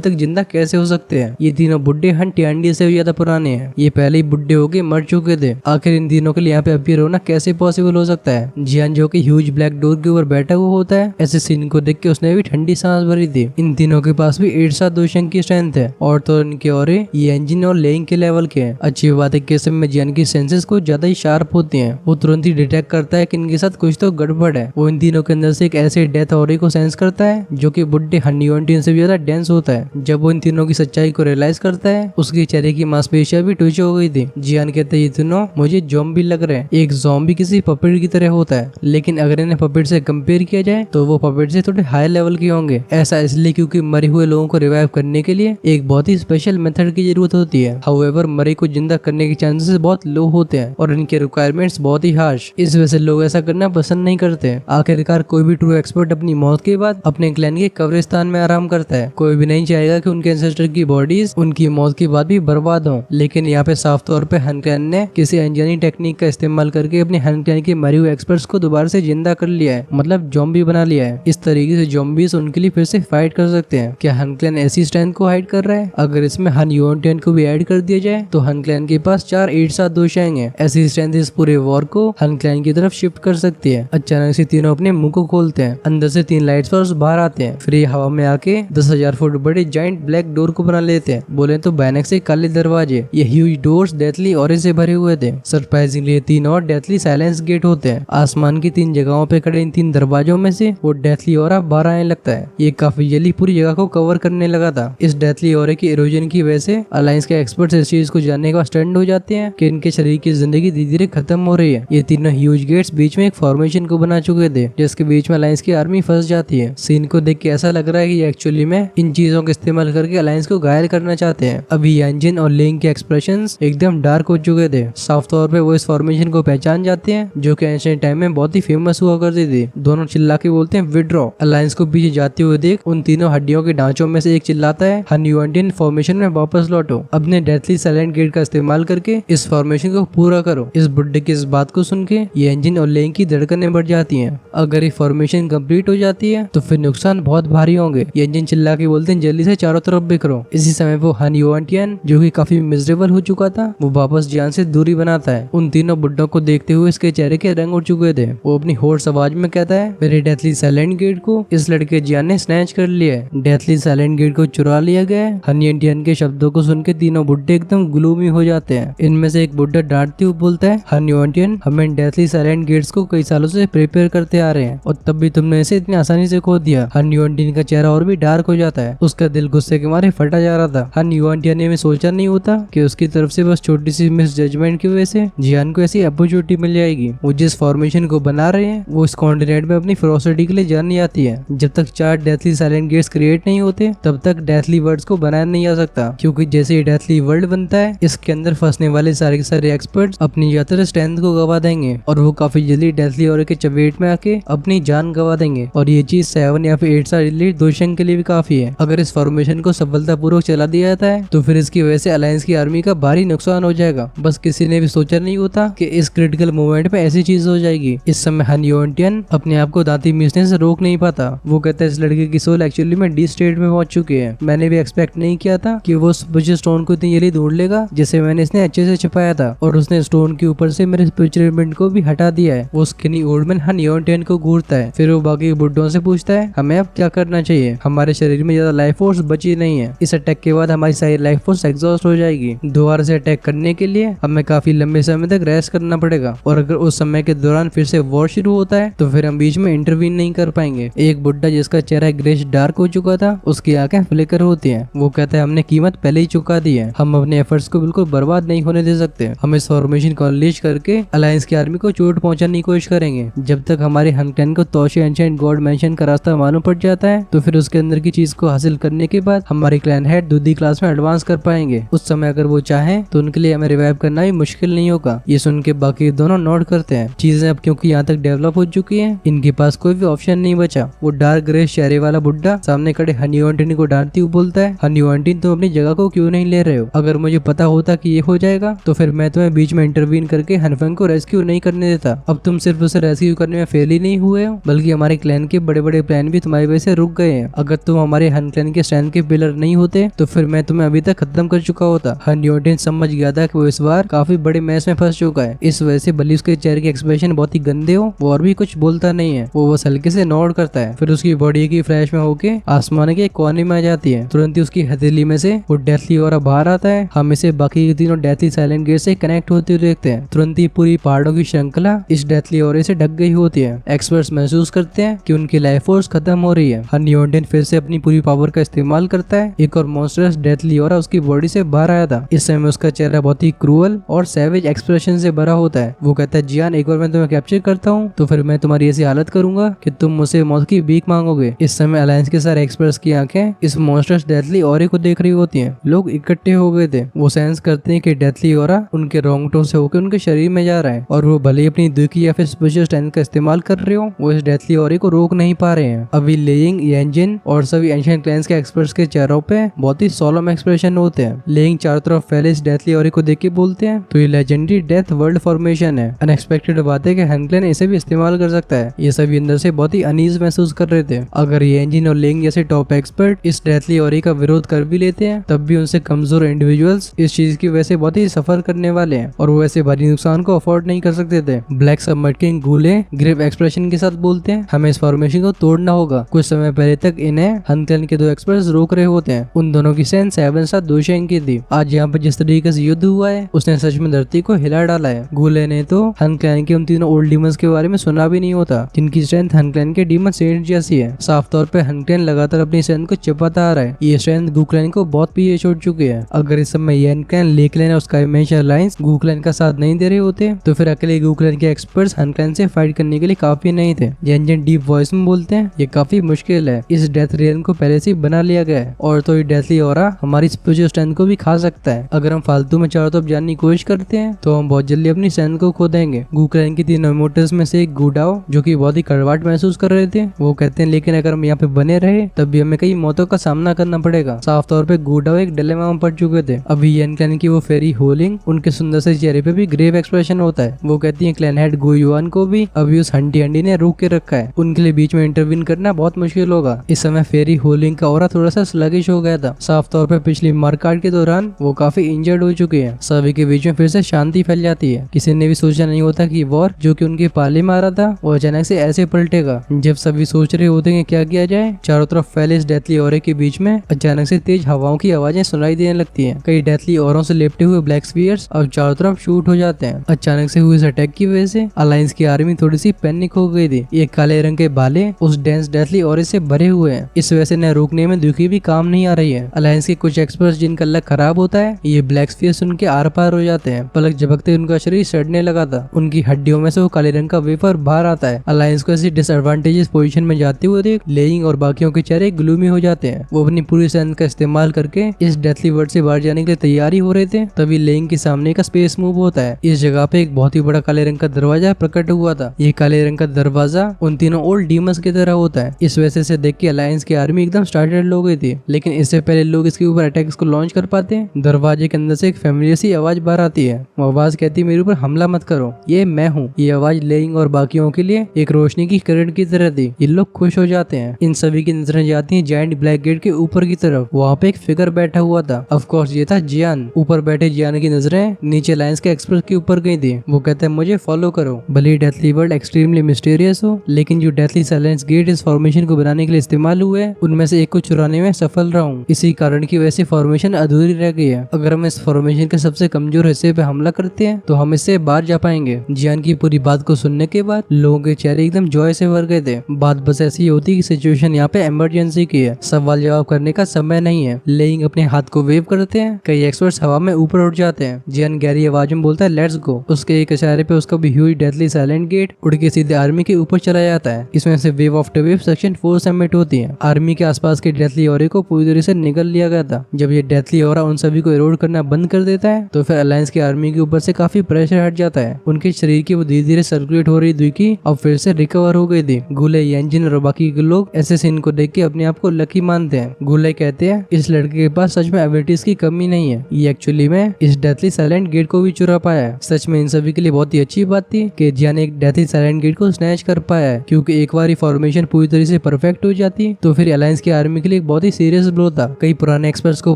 तक जिंदा कैसे हो सकते हैं? ये तीनों बुड्ढे हन टियांडी से भी ज्यादा पुराने हैं। ये पहले ही बुड्ढे होके मर चुके थे। आखिर इन तीनों के लिए यहाँ पे अपीयर होना कैसे पॉसिबल हो सकता है? जियान जो कि ह्यूज ब्लैक डोर के ऊपर बैठा हुआ होता है, ऐसे सीन को देख के उसने भी ठंडी सांस भरी थी। इन तीनों के पास भी 8/2 की स्ट्रेंथ है और तो इनके औरे येंजिन और लेंग के लेवल के हैं। अच्छी बात है कि इस समय जियान की सेंसेस को ज्यादा ही शार्प होती हैं। वो तुरंत ही डिटेक्ट करता है कि इनके साथ कुछ तो गड़बड़ है। वो इन तीनों के अंदर से एक ऐसे डेथ ऑरे को सेंस करता है जो कि बुड्ढे हनीओंटिन से भी ज्यादा डेंस होता है। जब वो इन तीनों की सच्चाई को रियलाइज करता है, उसके चेहरे की मांसपेशियां भी ट्विच हो गई थी। जियान कहते हैं, ये तीनों मुझे ज़ॉम्बी लग रहे हैं। एक ज़ॉम्बी किसी पपेट की तरह होता है, लेकिन अगर इन्हें पपेट से कंपेयर किया जाए तो वो पपेट से थोड़े हाई लेवल के होंगे। ऐसा इसलिए क्योंकि मरे हुए लोगों को रिवाइव करने के लिए एक बहुत ही स्पेशल मेथड की जरूरत होती है। हाउएवर मरे को जिंदा करने के चांसेस बहुत लो होते हैं और इनके रिक्वायरमेंट्स बहुत ही हार्श। इस वजह से लोग ऐसा करना पसंद नहीं करते। आखिरकार कोई भी ट्रू एक्सपर्ट अपनी मौत के बाद अपने क्लैन के कब्रिस्तान में आराम करता है। कोई भी नहीं चाहेगा कि उनके एंसेस्टर की बॉडीज उनकी मौत के बाद भी बर्बाद हो। लेकिन यहाँ पे साफ तौर पे हन क्लैन ने किसी अनजानी टेक्निक का इस्तेमाल करके अपने हन क्लैन के मरे हुए एक्सपर्ट्स को दोबारा से जिंदा कर लिया है, मतलब ज़ॉम्बी बना लिया है। इस तरीके से ज़ॉम्बीज उनके लिए फिर से फाइट कर सकते हैं। क्या हन क्लैन ऐसी स्ट्रेंथ को हाइड कर रहा है? अगर इसमें हन यूएनटीएन को भी ऐड कर दिया जाए तो हन क्लैन के पास 4 8/2 हैं। ऐसी स्ट्रेंथ इस पूरे वॉर को हन क्लैन की तरफ शिफ्ट कर सकती है। अचानक से तीनों अपने मुंह को खोलते हैं। अंदर से 3 लाइट सोर्स बाहर आते हैं। फिर ये हवा में आके 10,000 फुट बड़े जाइंट ब्लैक डोर को बना लेते हैं। बोले तो भयानक से काले दरवाजे। ये ह्यूज डोर्स डेथली ऑरेंज से भरे हुए थे। सरप्राइजिंगली 3 और डेथली साइलेंस गेट होते हैं। आसमान की 3 जगहों पे खड़े इन 3 दरवाजों में से वो डेथली ऑरा बाहर आने लगता है। ये काफी जल्दी पूरी जगह को कवर करने लगा था। इस डेथली ऑरे की इरोजन की वजह से अलायंस के एक्सपर्ट्स इस चीज को जानने का स्टैंड हो जाते हैं कि इनके शरीर की जिंदगी धीरे धीरे खत्म हो रही है। ये तीनों ह्यूज गेट्स बीच में एक फॉर्मेशन को बना चुके थे, जिसके बीच में अलायंस की आर्मी फंस जाती है। सीन को देख के ऐसा लग रहा है कि एक्चुअली में इन चीजों का इस्तेमाल करके अलायंस को घायल करना चाहते हैं। अभी यांजिन और लेंग के एक्सप्रेशंस एकदम डार्क हो चुके थे। साफ तौर पे वो इस फॉर्मेशन को पहचान जाते हैं जो कि एंशिएंट टाइम में बहुत ही फेमस हुआ करती थी। दोनों चिल्ला के बोलते हैं विड्रॉ। अलायंस को पीछे जाते हुए देख उन तीनों हड्डियों के ढांचों में से एक चिल्लाता है, हन यूएनटीएन फॉर्मेशन में वापस लौटो। अपने डेथली साइलेंट गेट का इस्तेमाल करके इस फॉर्मेशन को पूरा करो। इस बुड्ढे की इस बात को सुन के यांजिन और लेंग की धड़कनें बढ़ जाती हैं। अगर ये फॉर्मेशन कंप्लीट हो जाती है तो फिर नुकसान बहुत भारी होंगे। यांजिन चिल्ला के बोलते हैं, जल्दी से चारों तरफ बिखरो। इसी समय वो हन यूएनटीएन जो कि काफी मिजरेबल हो चुका था, वो वापस जियान से दूरी बनाता है। उन तीनों बुड्ढों को देखते हुए इसके चेहरे के रंग उड़ चुके थे। वो अपनी होर्स आवाज में कहता है, मेरे डेथली साइलेंट गेट को इस लड़के जियान ने स्नैच कर लिया है। डेथली साइलेंट गेट को चुरा लिया गया है। हन यूएनटीएन के शब्दों को सुन के तीनों बुड्ढे एकदम ग्लूमी हो जाते हैं। इनमें से एक बुड्ढा डांटते हुए बोलता है, हन यूएनटीएन, हमें डेथली साइलेंट गेट्स को कई सालों से प्रिपेयर करते आ रहे हैं और तब भी तुमने इसे इतनी आसानी से खो दिया। हन यूएनटीएन का चेहरा और भी डार्क हो जाता है। उसका दिल गुस्से के मारे फटा जा रहा था। हन यूएनटीएन ने सोचा नहीं होता कि उसकी तरफ से बस छोटी सी मिस जजमेंट की वजह से जियान को ऐसी अपॉर्चुनिटी मिल जाएगी। वो जिस फॉर्मेशन को बना रहे हैं वो इस कॉन्टिनेंट में अपनी फेरोसिटी के लिए जानी जाती है। जब तक 4 डेथली साइलेंट गेट्स क्रिएट नहीं होते तब तक डेथली वर्ल्ड्स को बनाया नहीं जा सकता, क्योंकि जैसे ही डेथली वर्ल्ड बनता है इसके अंदर फंसने वाले सारे के सारे एक्सपर्ट्स अपनी ज्यादातर स्ट्रेंथ को गवा देंगे और वो काफी जल्दी डेथली ऑरे के चपेट में आके अपनी जान गवा देंगे। और ये चीज 7 या फिर 8 साल रिलेटेड दोषंग के लिए भी काफी है। अगर इस फॉर्मेशन को सफलतापूर्वक चला दिया जाता है तो फिर इसकी वजह से अलायंस की आर्मी का भारी नुकसान हो जाएगा। बस किसी ने भी सोचा नहीं होता कि इस क्रिटिकल मोमेंट पे ऐसी चीज हो जाएगी। इस समय हन यूएनटीएन अपने आप को दांती मीचने से रोक नहीं पाता। वो कहता है, इस लड़के की सोल एक्चुअली में डी स्टेट में पहुंच चुकी है। मैंने भी एक्सपेक्ट नहीं किया था कि वो स्टोन को इतनी जल्दी ढूंढ लेगा जिसे मैंने इसने अच्छे से छिपाया था। और उसने स्टोन उनके ऊपर से मेरे स्पिरिचुअल को भी हटा दिया है। वो skinny old man Han Yonten को घूरता है। फिर वो बाकी बुड्ढों से पूछता है हमें अब क्या करना चाहिए, हमारे शरीर में ज्यादा लाइफ फोर्स बची नहीं है, इस अटैक के बाद हमारी सारी लाइफ फोर्स एग्जॉस्ट हो जाएगी। दोबारा से अटैक करने के लिए हमें काफी लंबे समय तक रेस्ट करना पड़ेगा, और अगर उस समय के दौरान फिर से वॉर शुरू होता है तो फिर हम बीच में इंटरवीन नहीं कर पाएंगे। एक बुड्ढा जिसका चेहरा ग्रेश डार्क हो चुका था, उसकी आंखें फ्लिकर होती हैं। वो कहता है हमने कीमत पहले ही चुका दी है, हम अपने एफर्ट्स को बिल्कुल बर्बाद नहीं होने दे सकते। हम इस फॉर्मेशन को अनलीश करके अलायंस की आर्मी को चोट पहुंचाने की कोशिश करेंगे। जब तक हमारे हनक्लैन को तोशी एंशिएंट गॉड मेंशन का रास्ता मालूम पड़ जाता है तो फिर उसके अंदर की चीज को हासिल करने के बाद हमारे क्लैन हेड दूसरी क्लास में एडवांस कर पाएंगे। उस समय अगर वो चाहे तो उनके लिए हमें रिवाइव करना भी मुश्किल नहीं होगा। ये सुन के बाकी दोनों नोट करते हैं। चीजें अब क्योंकि यहाँ तक डेवलप हो चुकी है, इनके पास कोई भी ऑप्शन नहीं बचा। वो डार्क ग्रे चेहरे वाला बुड्ढा सामने खड़े Han Yonten को डांटती हुई बोलता है Han Yonten तुम अपनी जगह को क्यों नहीं ले रहे हो, अगर मुझे पता होता कि ये हो जाएगा तो फिर मैं तुम्हें बीच में इंटरवीन करके हनफेंग को रेस्क्यू नहीं करने देता। अब तुम सिर्फ उसे रेस्क्यू करने में फेल ही नहीं हुए हो, बल्कि हमारे क्लैन के बड़े बड़े प्लान भी तुम्हारी वजह से रुक गए हैं। अगर तुम हमारे हन क्लैन के स्ट्रेंथ के पिलर नहीं होते तो फिर मैं तुम्हें अभी तक खत्म कर चुका होता। Han Yonten समझ गया था कि वो इस बार काफी बड़े मैच में फंस चुका है। इस वजह से भले उसके चेहरे के एक्सप्रेशन बहुत ही गंदे हो, वो और भी कुछ बोलता नहीं है, वो बस हल्के से नोड करता है। फिर उसकी बॉडी की फ्लैश में होके आसमान के कोने में आ जाती है। तुरंत ही उसकी हथेली में से वो डेथली ऑरा बाहर आता है। हम इसे बाकी के तीनों डेथली साइलेंट गेट से कनेक्ट होते हुए देखते हैं। तुरंत ही पूरी पहाड़ों की श्रृंखला इस डेथली ऑरे से ढक गई होती है। एक्सपर्ट्स महसूस करते हैं कि उनकी लाइफ फोर्स खत्म हो रही है। Han Yonten फिर से अपनी पूरी पावर का इस्तेमाल करता है। एक और मॉन्स्टरस डेथली ऑरा उसकी बॉडी से बाहर आया था। इस समय उसका चेहरा बहुत ही क्रूअल और सैवेज एक्सप्रेशन से भरा होता है। वो कहता है जियान एक बार मैं तुम्हें कैप्चर करता हूँ तो फिर मैं तुम्हारी ऐसी हालत करूंगा कि तुम मुझसे मौत की भीख मांगोगे। इस समय अलायंस के सारे एक्सपर्ट्स की आंखें इस मॉन्स्टर्स डेथली ऑरे को देख रही होती हैं। लोग इकट्ठे हो गए थे। वो सेंस करते हैं कि डेथली ऑरा उनके रोंगटों से होकर उनके शरीर में जा रहा है, और वो भले ही अपनी दुखी या फिर स्पेशल स्ट्रेंथ का इस्तेमाल कर रहे हो, वो इस डेथली ऑरे को रोक नहीं पा रहे हैं। अभी लेइंग, येंजिन और सभी एंशिएंट क्लैंस के एक्सपर्ट्स के चेहरों पे बहुत ही सोलम एक्सप्रेशन होते हैं। लेइंग चारों तरफ फैले इस डेथली ऑरे को देख के बोलते हैं तो ये लेजेंडरी डेथ वर्ल्ड फॉर्मेशन है। अनएक्सपेक्टेड बात है कि Han Clan इसे भी इस्तेमाल कर सकता है। ये सभी अंदर से बहुत ही अनईज महसूस कर रहे थे। अगर येंजिन और लेइंग जैसे टॉप एक्सपर्ट इस डेथली ऑरे का विरोध कर भी लेते हैं तब भी उनसे कमजोर इंडिविजुअल्स इस चीज की वजह से बहुत ही सफर करने वाले हैं, और वो ऐसे भारी नुकसान को अफोर्ड नहीं कर सकते थे। ब्लैक सबमर्ड किंग गूले ग्रेव एक्सप्रेशन के साथ बोलते हैं हमें इस फॉर्मेशन को तोड़ना होगा। कुछ समय पहले तक इन्हें Han Clan के दो एक्सपर्ट्स रोक रहे होते हैं। उन दोनों की सेंस 7 साथ दोशेंग की थी। आज यहाँ पर जिस तरीके से युद्ध हुआ है उसने सच में धरती को हिला डाला है। गूले ने तो Han Clan के उन तीनों ओल्ड डीमंस के बारे में सुना भी नहीं होता जिनकी स्ट्रेंथ Han Clan के डीमन सेंट जैसी है। साफ तौर पे Han Clan लगातार अपनी स्ट्रेंथ को चिपाता आ रहा है। ये स्ट्रेंथ गू क्लैन को बहुत पीछे छोड़ चुकी है। अगर इस समय येन क्लैन, ले क्लैन और स्काई मेंशन अलायंस गू क्लैन का साथ नहीं दे रहे होते तो फिर अकेले गू क्लैन के एक्सपर्ट्स Han Clan से फाइट करने के लिए काफी नहीं थे। येंजिन डीप वॉइस में बोलते हैं ये काफी मुश्किल है, इस डेथ रियल्म को पहले से ही बना लिया गया है, और तो ये डेथली ऑरा हमारी स्पिरिचुअल स्ट्रेंथ को भी खा सकता है। अगर हम फालतू में चारों तरफ जानने की कोशिश करते हैं तो हम बहुत जल्दी अपनी स्ट्रेंथ को खो देंगे। गू क्लैन की तीनों इमोटर्स में से एक गुडाओ जो कि बहुत ही कड़वाहट महसूस कर रहे थे, वो कहते हैं लेकिन अगर हम यहाँ पे बने रहे तब भी हमें कई मौतों का सामना करना पड़ेगा। साफ तौर पे गुडाओ एक डिलेमा में पड़ चुके थे। अभी येन क्लैन की वो फेरी होलिंग, उनके सुंदर से चेहरे पे भी ग्रेव एक्सप्रेशन होता है। वो कहती है क्लैन हेड गो युआन को भी अभी उस हंटी हंडी ने रोक के रखा है, उनके लिए बीच में इंटरवीन करना बहुत मुश्किल होगा। इस समय फेरी होलिंग का ऑरा थोड़ा सा स्लगिश हो गया था। साफ तौर पे पिछली मारकाट के दौरान वो काफी इंजर्ड हो चुके हैं। सभी के बीच में फिर से शांति फैल जाती है। किसी ने भी सोचा नहीं होता कि वॉर जो कि उनके पाले में आ रहा था वो अचानक से ऐसे पलटेगा। जब सभी सोच रहे होते हैं क्या किया जाए, चारों तरफ फैले इस डेथली ऑरे के बीच में अचानक से तेज हवाओं की आवाजें सुनाई देने लगती हैं। कई डेथली ऑरों से लिपटे हुए ब्लैक स्पीयर्स अब चारों तरफ शूट हो जाते हैं। अचानक से हुए इस अटैक की वजह से अलायंस की आर्मी थोड़ी सी पैनिक हो गई थी। ये काले रंग के बाले उस डेंस डेथली ऑरे से भरे हुए हैं। इस वजह से न रोकने में दुखी भी काम नहीं आ रही है। अलायंस के कुछ एक्सपर्ट्स जिनका लक खराब होता है ये ब्लैक स्पीयर्स उनके आर पार हो जाते हैं। पलक झपकते उनका शरीर सड़ने लगा था। उनकी हड्डियों में से वो काले रंग का वेपर बाहर आता है। अलायंस को ऐसी डिसएडवांटेजेस पोजीशन में जाते हुए देख लेइंग और बाकियों के चेहरे ग्लूमी हो जाते हैं। वो अपनी पूरी स्ट्रेंथ का इस्तेमाल करके इस डेथली वर्ल्ड से बाहर जाने के लिए तैयारी हो रहे थे। तभी लेइंग के सामने का स्पेस मूव होता है। इस जगह पे एक बहुत ही बड़ा काले रंग का दरवाजा प्रकट हुआ था। ये काले रंग का दरवाजा उन तीनों ओल्ड डीमंस की तरह होता है। इस वजह से देख के अलायंस की आर्मी एकदम स्टार्टेड हो गई थी, लेकिन इससे पहले लोग इसके ऊपर अटैक्स को लॉन्च कर पाते हैं दरवाजे के अंदर से एक फैमिलियर सी आवाज बाहर आती है। वो आवाज कहती है मेरे ऊपर हमला मत करो, ये मैं हूँ। ये आवाज लेइंग और बाकियों के लिए एक रोशनी की किरण की तरह थी। ये लोग खुश हो जाते हैं। इन सभी की नजरें जाती हैं जायंट ब्लैक गेट के ऊपर की तरफ। वहाँ पे एक फिगर बैठा हुआ था। ऑफ कोर्स ये था जियान। ऊपर बैठे जियान की नजरें नीचे अलायंस के एक्सप्रेस के ऊपर गई थी। वो कहता है मुझे फॉलो करो। भले डेथली वर्ल्ड एक्सट्रीमली मिस्टीरियस हो, लेकिन जो डेथली साइलेंस गेट इस फॉर्मेशन को बनाने के लिए इस्तेमाल हुए उनमें से एक को चुराने में सफल रहा हूँ। इसी कारण की वजह से फॉर्मेशन अधूरी रह गई है। अगर हम इस फॉर्मेशन के सबसे कमजोर हिस्से पे हमला करते हैं तो हम इससे बाहर जा पाएंगे। जियान की पूरी बात को सुनने के बाद लोगों के चेहरे एकदम जॉय से भर गए थे। बात बस ऐसी होती कि सिचुएशन यहाँ पे इमरजेंसी की है, सवाल जवाब करने का समय नहीं है। लेइंग अपने हाथ को वेव करते हैं, कई एक्सपर्ट्स हवा में ऊपर उठ जाते हैं। जियान गहरी आवाज में बोलता है लेट्स गो। उसके एक इशारे पे उसका भी ह्यूज डेथली साइलेंट गेट उड़ के सीधे आर्मी के ऊपर चला जाता है। इसमें से wave after wave section 4 submit होती है। आर्मी के आसपास के डेथली ऑरे को पूरी तरह से निगल लिया गया था। जब ये डेथली ऑरा उन सभी को इरोड करना बंद कर देता है तो फिर अलायंस की आर्मी के ऊपर से काफी प्रेशर हट जाता है। उनके शरीर की वो धीरे धीरे सर्कुलेट हो रही दुखी अब फिर से रिकवर हो गई थी। गुले, येंजिन और बाकी के लोग ऐसे सीन को देख के अपने आप को लकी मानते हैं। गुले कहते हैं इस लड़के के पास सच में एबिलिटीज की कमी नहीं है, ये एक्चुअली में इस डेथली साइलेंट गेट को भी चुरा पाया है। सच में इन सभी के लिए बहुत ही अच्छी बात थी कि जियान एक डेथली साइलेंट गेट को स्नैच कर पाया है, क्योंकि एक बार फॉर्मेशन पूरी तरह से परफेक्ट हो जाती तो फिर अलायंस की आर्मी के लिए एक बहुत ही सीरियस ब्लो था। कई पुराने एक्सपर्ट्स को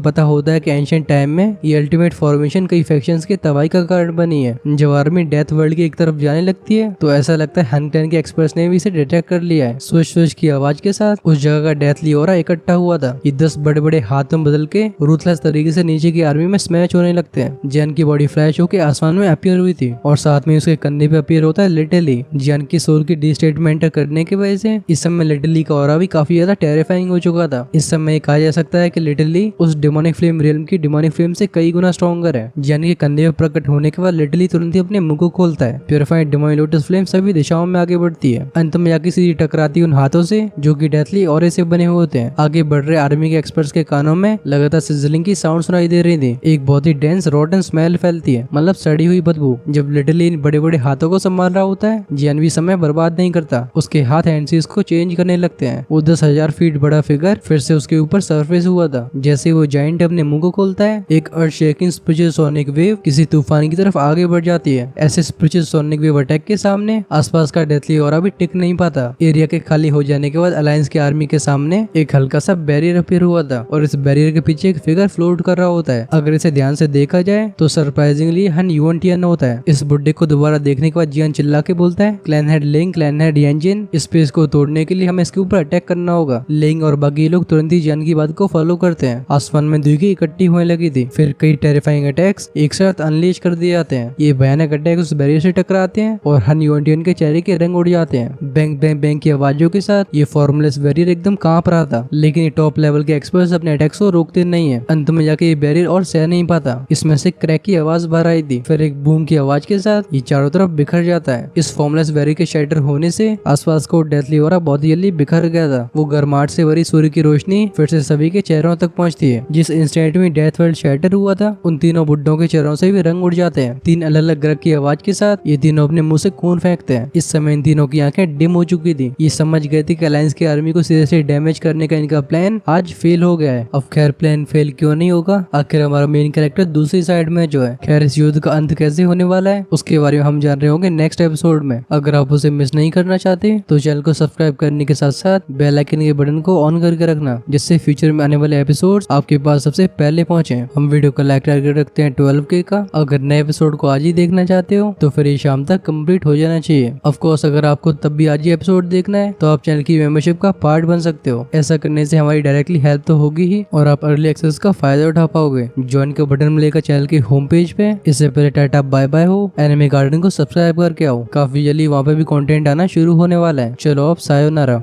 पता होता है कि एंशिएंट टाइम में ये अल्टीमेट फॉर्मेशन कई फैक्शंस के तबाही का कारण बनी है। जब आर्मी डेथ वर्ल्ड की एक तरफ जाने लगती है तो ऐसा लगता है हन क्लैन के एक्सपर्ट्स ने भी इसे डिटेक्ट कर लिया है। स्विश स्विश की आवाज के साथ उस जगह का डेथली ऑरा इकट्ठा हुआ था। ये 10 बड़े बड़े हाथों बदल के रूथलेस तरीके से नीचे की आर्मी में स्मैश होने लगते हैं। जियान की बॉडी फ्लैश होकर आसमान में अपीयर हुई थी और साथ में उसके कंधे पे अपीयर होता है लिटिली। जियान की सोल की डी स्टेट में एंटर करने की वजह से इस समय लिटिली का ऑरा भी काफी ज्यादा टेरिफाइंग हो चुका था। इस समय कहा जा सकता है कि लिटिली उस डिमोनिक फ्लेम रियल्म की डिमोनिक फ्लेम से कई गुना स्ट्रॉन्गर है। जियान के कंधे पर प्रकट होने के बाद लिटिली तुरंत ही अपने मुंह को खोलता है। प्योरीफाइड डिमोनिक लोटस फ्लेम सभी दिशाओं में आगे बढ़ती है। अंत में जाके सीधी टकराती उन हाथों से जो कि डेथली ऑरे से बने हुए होते हैं। आगे बढ़ रहे आर्मी के एक्सपर्ट्स के कानों में लगातार सिजलिंग की साउंड सुनाई दे रही थी। एक बहुत ही डेंस रोटन स्मेल फैलती है, मतलब सड़ी हुई बदबू। जब लिटिली इन बड़े बड़े हाथों को संभाल रहा होता है जियान भी समय बर्बाद नहीं करता। उसके हाथ हैंडसीज को चेंज करने लगते हैं। वो 10,000 फीट बड़ा फिगर फिर से उसके ऊपर सरफेस हुआ था। जैसे वो जायंट अपने मुंह को खोलता है एक अर्थ शेकिंग स्पिरिचुअल सोनिक वेव किसी तूफान की तरफ आगे बढ़ जाती है। ऐसे स्पिरिचुअल सोनिक वेव अटैक के सामने आसपास का डेथली ऑरा भी टिक नहीं पाता। एरिया के खाली हो जाने के बाद अलायंस की आर्मी के सामने एक हल्का सा बैरियर अपीयर हुआ था और इस बैरियर के पीछे एक फिगर फ्लोट कर रहा होता है। अगर इसे ध्यान से देखा जाए तो सरप्राइजिंगली हन यूएनटीएन होता है। इस बुड्ढे को दोबारा देखने के बाद जियान चिल्ला के बोलता है क्लैन हेड लिंग, क्लैन हेड येंजिन, स्पेस को तोड़ने के लिए हमें इसके ऊपर अटैक करना होगा। लिंग और बाकी लोग तुरंत ही जियान की बात को फॉलो करते हैं। आसमान में दुखी इकट्ठी होने लगी थी। फिर कई टेरिफाइंग अटैक्स एक साथ अनलीश कर दिए जाते हैं। ये भयानक अटैक उस बैरियर से टकराते हैं और हन यूएनटीएन के चेहरे के रंग उड़ जाते हैं। बैंग बैंग बैंग की आवाजों के साथ ये फॉर्मलेस बैरियर एकदम कांप रहा था, लेकिन ये टॉप लेवल के एक्सपर्ट्स अपने अटैक्स को रोकते नहीं है। अंत में जाके ये बैरियर और सह नहीं पाता। इसमें से क्रैक की आवाज बाहर आई थी। फिर एक बूम की आवाज के साथ ये चारों तरफ बिखर जाता है। इस फॉर्मलेस बैरियर के शैटर होने से आसपास को डेथली ऑरा बहुत जल्दी बिखर गया था। वो गर्माहट से भरी सूर्य की रोशनी फिर से सभी के चेहरों तक पहुंचती है। जिस इंस्टेंट में डेथ वर्ल्ड शैटर हुआ था उन तीनों बुड्ढों के चेहरों से भी रंग उड़ जाते हैं। 3 अलग अलग ग्रह की आवाज के साथ ये तीनों अपने मुंह से खून फेंकते हैं। इस समय इन तीनों की आंखें डिम हो चुकी थी। ये समझ गए थे कि अलायंस की आर्मी को सीरियसली डैमेज करने का इनका प्लान आज फेल हो गया है। अब खैर प्लान फेल क्यों नहीं होगा, आखिर हमारा मेन कैरेक्टर दूसरी साइड में जो है। खैर इस युद्ध का अंत कैसे होने वाला है उसके बारे में हम जान रहे होंगे नेक्स्ट एपिसोड में। अगर आप उसे मिस नहीं करना चाहते तो चैनल को सब्सक्राइब करने के साथ साथ बेल आइकन के बटन को ऑन करके रखना, जिससे फ्यूचर में आने वाले एपिसोड्स आपके पास सबसे पहले पहुंचे। हम वीडियो को लाइक टारगेट रखते हैं 12K का। अगर नए एपिसोड को आज ही देखना चाहते हो तो फिर ये शाम तक कंप्लीट हो जाना चाहिए। ऑफ कोर्स अगर आपको तब भी आज ही एपिसोड देखना है तो आप चैनल की मेंबरशिप का पार्ट बन सकते हो। ऐसा करने से हमारी डायरेक्टली हेल्प तो होगी ही और आप अर्ली एक्सेस का फायदा उठा पाओगे। ज्वाइन के बटन मिलेगा चैनल के होम पेज पे। इससे पहले टाटा बाय बाय हो। एनिमे गार्डन को सब्सक्राइब करके आओ, काफी जल्दी वहाँ पे भी कंटेंट आना शुरू होने वाला है। चलो अब सायोनारा।